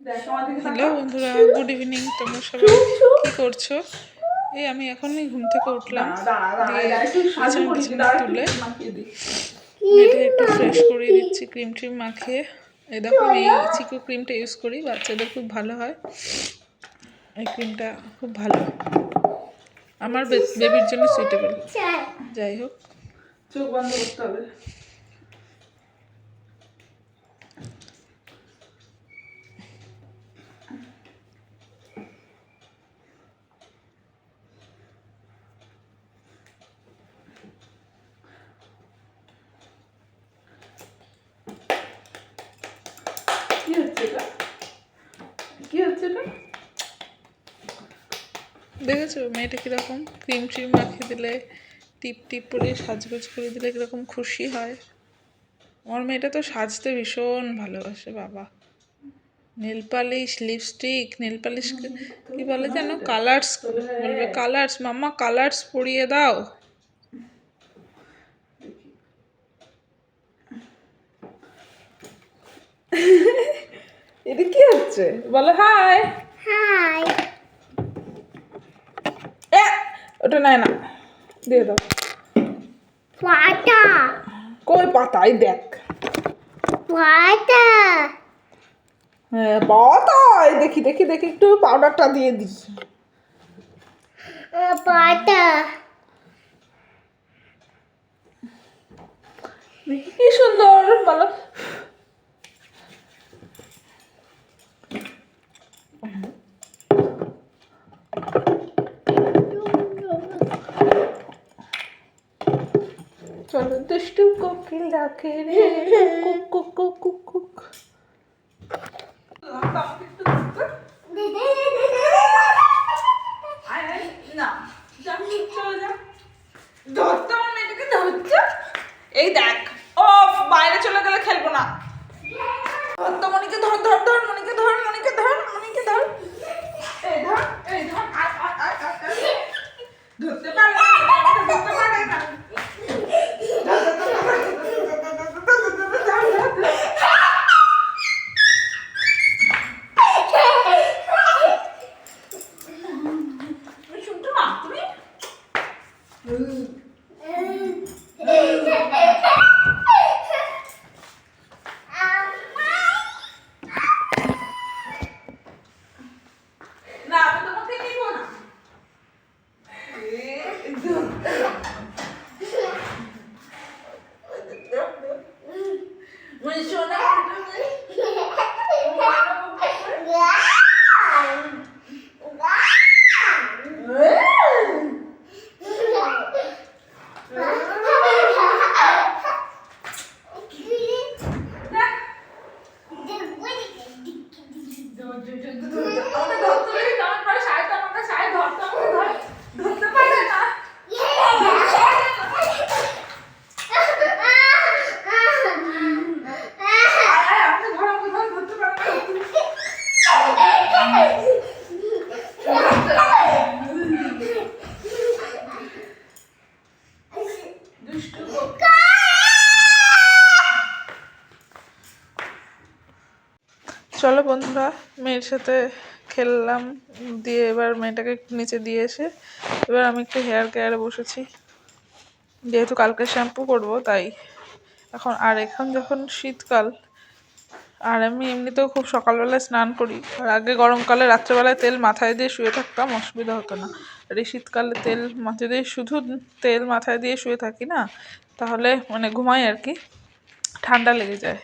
Hello বন্ধুরা, good evening. তোমরা সবাই কি করছো? এই আমি এখনই ঘুম থেকে উঠলাম, দিয়ে বিছানা টিছানা তুলে মেয়েটা একটু ফ্রেশ করিয়ে দিচ্ছি ক্রিম ট্রিম মাখিয়ে। এই দেখো, আমি এই চিকো ক্রিমটা ইউজ করি, বাচ্চাদের খুব ভালো হয়। এই ক্রিমটা খুব ভালো, আমার বেবির জন্য সুইটেবল। যাই হোক, চোখ বন্ধ করতে হবে। দেখেছো মেয়েটা কিরকম ক্রিম ট্রিম মাখিয়ে দিলে, টিপ টিপ করে সাজগোজ করে দিলে কিরকম খুশি হয়। আমার মেয়েটা তো সাজতে ভীষণ ভালোবাসে বাবা। Nail polish, lipstick, nail polish কি বলে যেন, কালার্স বলবে, কালার্স মাম্মা, কালার্স পরিয়ে দাও। এটা কি হচ্ছে বলো? High high. ওটা নাই না, দিয়ে দাও। পাতা কই পাতাই দেখ, পাতা হ্যাঁ পাতাই, দেখি দেখি দেখি, একটু পাউডারটা দিয়ে দিই। পাতা দেখি কি সুন্দর বলো। চলো দুষ্টু কোকিল ডাকে রে, cook cook cook cook cook. এই দেখ, ও বাইরে চলে গেলে খেলবো না। ধর মনিকে, ধর ধর ধর মনিকে, ধর মনিকে, ধর মনিকে, ধর। এই ধর, এই ধর, আয় আয় আয় আয়। ধরতে পারে না, ধরতে পারে না। শুনছো না তুমি? না আমি তোমাকে নিব না। সোনা চলো বন্ধুরা, মেয়ের সাথে খেললাম, দিয়ে এবার মেয়েটাকে নিচে দিয়ে এসে এবার আমি একটু হেয়ার কেয়ারে বসেছি। যেহেতু কালকে শ্যাম্পু করব তাই এখন যখন শীতকাল, আর আমি এমনিতেও খুব সকালবেলায় স্নান করি, আর আগে গরমকালে রাত্রেবেলায় তেল মাথায় দিয়ে শুয়ে থাকতাম, অসুবিধা হতো না। আর এই শীতকালে তেল মাথায় দিয়ে, শুধু তেল মাথায় দিয়ে শুয়ে থাকি না, তাহলে মানে ঘুমাই আর কি, ঠান্ডা লেগে যায়।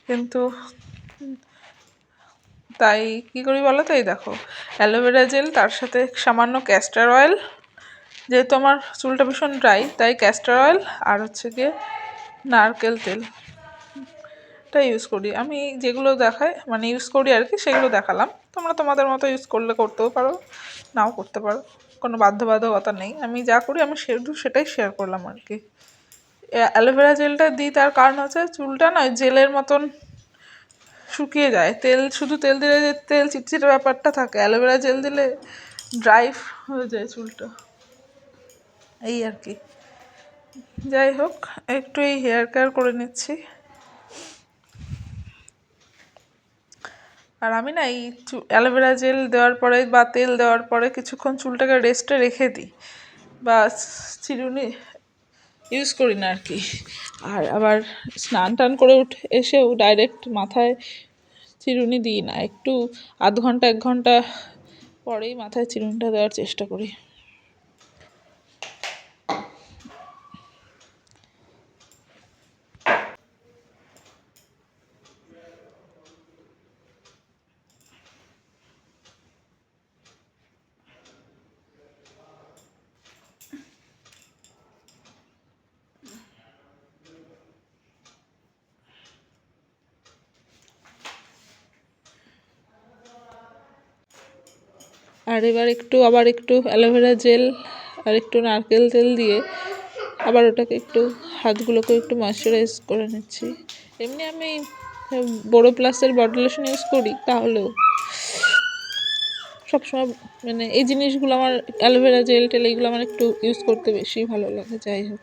কিন্তু তাই কী করি বলো তো, এই দেখো অ্যালোভেরা জেল, তার সাথে সামান্য ক্যাস্টর অয়েল, যেহেতু আমার চুলটা ভীষণ ড্রাই তাই ক্যাস্টর অয়েল আর হচ্ছে গিয়ে নারকেল তেল ইউজ করি। আমি যেগুলো দেখাই মানে ইউজ করি আর কি, সেগুলো দেখালাম। তোমরা তোমাদের মতো ইউজ করলে করতেও পারো, নাও করতে পারো, কোনো বাধ্যবাধকতা নেই। আমি যা করি আমি সেটাই শেয়ার করলাম আর কি। অ্যালোভেরা জেলটা দিই তার কারণ হচ্ছে চুলটা না জেলের মতন শুকিয়ে যায়, শুধু তেল দিলে যে তেল চিটচিটে ব্যাপারটা থাকে, অ্যালোভেরা জেল দিলে ড্রাই হয়ে যায় চুলটা, এই আর কি। যাই হোক, একটু এই হেয়ার কেয়ার করে নিচ্ছি। আর আমি না এই অ্যালোভেরা জেল দেওয়ার পরে বা তেল দেওয়ার পরে কিছুক্ষণ চুলটাকে রেস্টে রেখে দিই, বা চিরুনি ইউজ করি না আর কি। আর আবার স্নান টান করে উঠে এসেও ডাইরেক্ট মাথায় চিরুনি দিই না, একটু আধ ঘন্টা 1 ঘন্টা পরেই মাথায় চিরুনিটা দেওয়ার চেষ্টা করি। আর এবার আবার একটু অ্যালোভেরা জেল আর একটু নারকেল তেল দিয়ে আবার ওটাকে একটু হাতগুলোকে একটু ময়শ্চারাইজ করে নিচ্ছি। এমনি আমি বড়ো প্লাসের বডি লোশন ইউজ করি, তাহলেও সবসময় মানে এই জিনিসগুলো আমার অ্যালোভেরা জেল টেল এইগুলো আমার একটু ইউজ করতে বেশি ভালো লাগে। যাই হোক,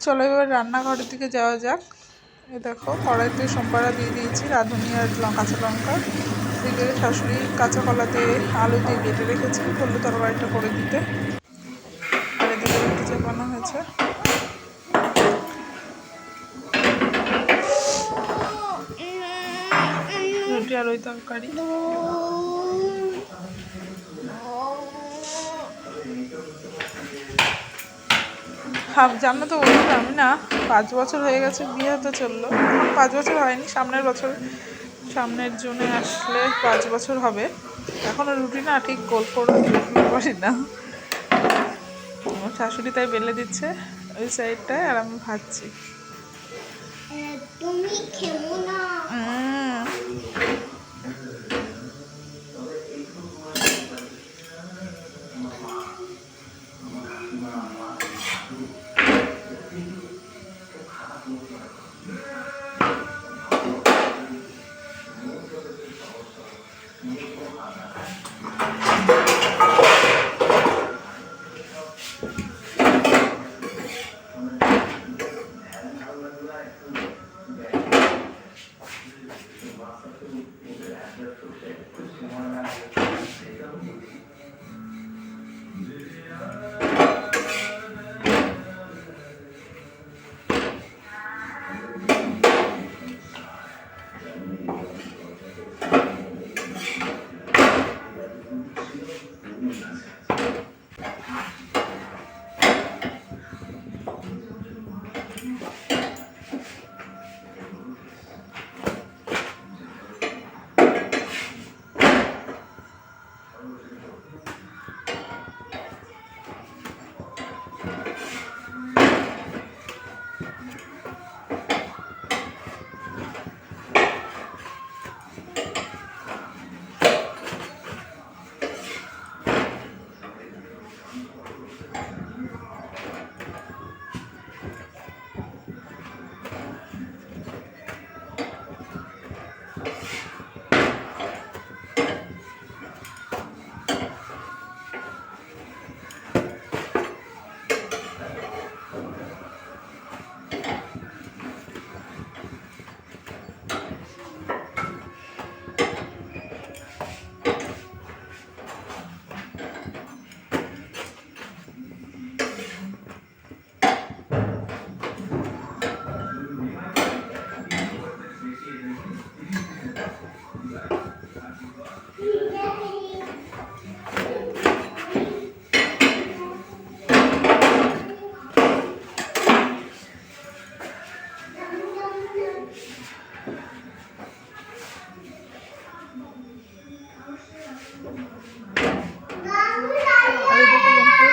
চলো এবার রান্নাঘরের দিকে যাওয়া যাক। এ দেখো কড়াইতে সোমবারা দিয়ে দিয়েছি রাঁধুনি আর কাঁচা লঙ্কা। এদিকে শাশুড়ি কাঁচা কলা দিয়ে আলু দিয়ে কেটে রেখেছি বললো তরকারিটা করে দিতে। আর এদিকে রুটি চাপানো হয়েছে। রুটি আর ওই তরকারি। জানো তো বলতে আমি না 5 বছর হয়ে গেছে বিয়ে হতে চললো, 5 বছর হয়নি, সামনের জুনে আসলে 5 বছর হবে। এখনো রুটি না ঠিক গোল করে পারি না। আমার শাশুড়ি তাই বেলে দিচ্ছে ওই সাইডটায়, আর আমি ভাজছি। তুমি খেমো না।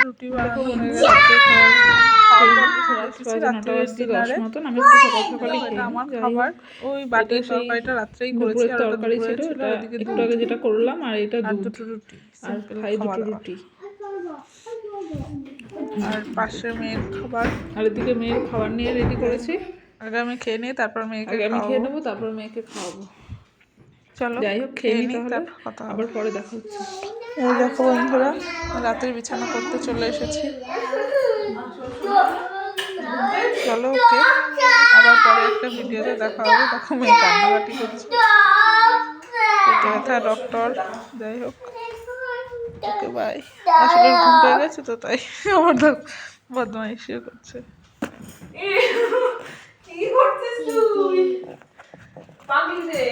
রুটি বানানো হয়ে গেছে। আমার খাবার ওই বাটির তরকারিটা রাত্রেই করেছি, আর তরকারি ছিল একটু আগে যেটা করলাম, আর এটা দুটো রুটি আর খাই দুটো রুটি। আর পাশে মেয়ের খাবার, আর এদিকে মেয়ের খাবার নিয়ে রেডি করেছি। আগে আমি খেয়ে নিই, তারপর মেয়েকে আমি খেয়ে নেবো, তারপর মেয়েকে খাওয়াবো। চলো যাই হোক খেয়ে নিই তাহলে, তারপর কথা হবে। আবার পরে দেখা হচ্ছে। এই দেখো বন্ধুরা, রাতের বিছানা করতে চলে এসেছি। চলো ওকে, আবার পরে একটা ভিডিওতে দেখা হবে। দেখো মেয়ে কান্নাকাটি করছে, পেটে ব্যথা ডক্টর। যাই হোক, ওকে বাই। আসলে ওর ঘুম পেয়ে গেছে তো তাই আমার বদমাইশিও করছে। কি করছিস তুই পাগলি রে?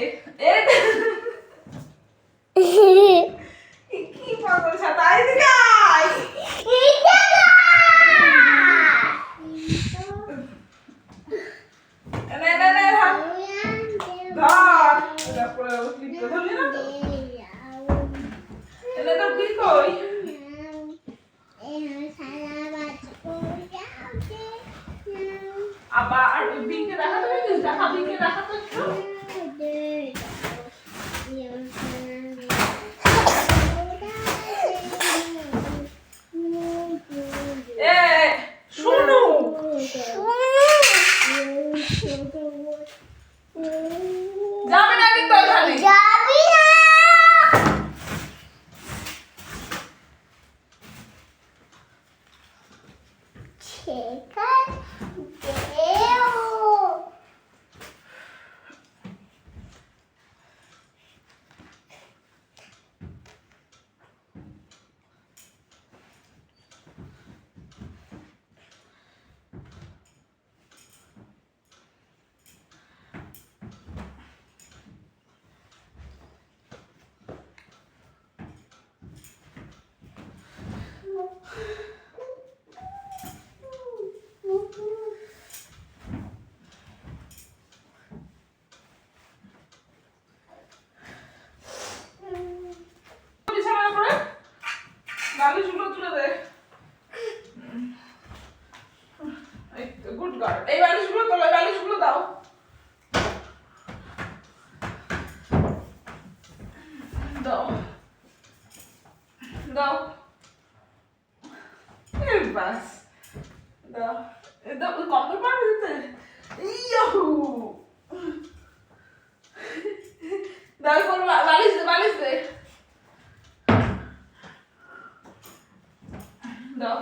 কি পাগল ছাতা, এদিকে আয়। নে নে নে ধর ধর, তারপরে ক্লিপ তো ধরলি না তো। এনে তো কি কই আবার বিনকে দেখাতে পেরেছিস? দেখা বিনকে দেখাতে একটু। এ শুনু, যাবে না কিন্তু এখানে। যাবি না ঠিক আছে বিছানার উপরে বালিশগুলো তুলে দে। এই তো গুড গার্ল। এই বালিশগুলো তোলো, এই বালিশগুলো দাও। দাও দাও, এই বাস দাও। এই দাও, কম্বল পারবে দিতে? ইয়াহু, দাও কোন বালিশ দে, বালিশ দে দাও।